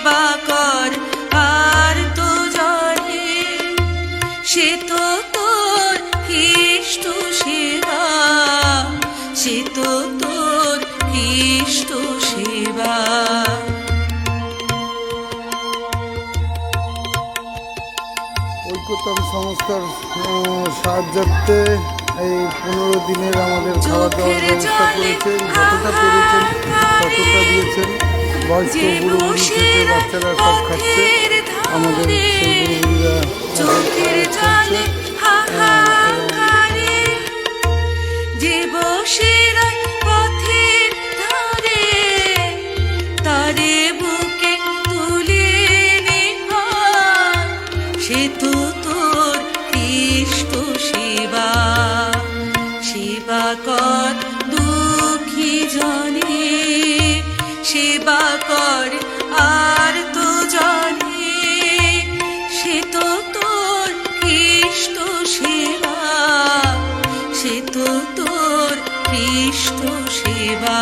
সেবা কর আর তো জানে সে তো তোর ইষ্ট সেবা, সে তো তোর ইষ্ট সেবা। ঐক্যতম সংস্থার সাহায্যার্থে এই 15 দিনের আমাদের খাওয়া দাওয়ার ব্যবস্থা করেছেন, যতটা পেরেছেন ততটা দিয়েছেন। বয়স্ক বুড়ো বুড়ি থেকে বাচ্চারা সব খাচ্ছে, আমাদের সেই বুড়ো বুড়িরা যে বসে পথের ধারে তারে বুকে তুলে নিভা, সে তো তোর ইষ্ট সেবা। সেবা কর দুঃখী জনে, সেবা কর আর তো জানে সে তো তোর ইষ্ট সেবা, সে তো তোর ইষ্ট সেবা।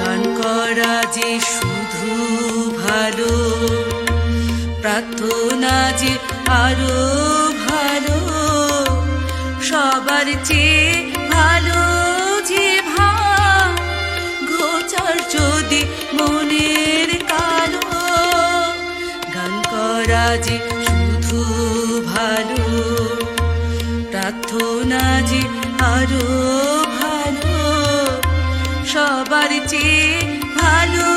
গান করা যে শুধু ভালো, প্রার্থনা যে আরো ভালো, সবার চেয়ে ভালো যে ভাব গোচার যদি মনের কালো। গান করা যে শুধু ভালো, প্রার্থনা যে আরো ভালো, সবার চেয়ে ভালো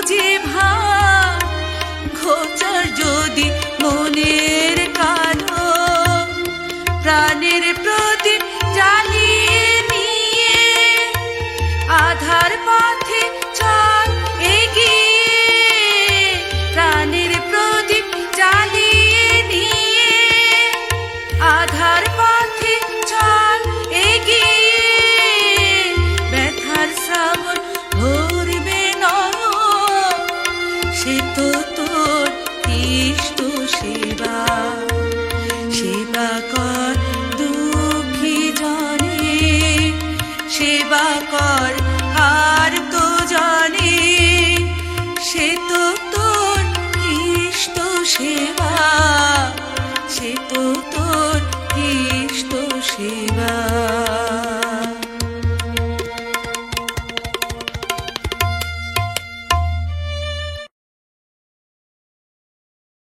যে ভাব গোচার যদি মনের কালো। প্রাণের প্রদীপ জ্বালিয়ে নিয়ে আধার পথে চল এগিয়ে, প্রাণের প্রদীপ জ্বালিয়ে নিয়ে আধার পথে চল এগিয়ে। ব্যথার শ্রাবণ ভরবে নয়ন, সে তো তোর ইষ্ট সেবা। সেবা কর দুঃখী জনে, সেবা কর আর তো জানে সে তো তোর ইষ্ট সেবা, সে তো তোর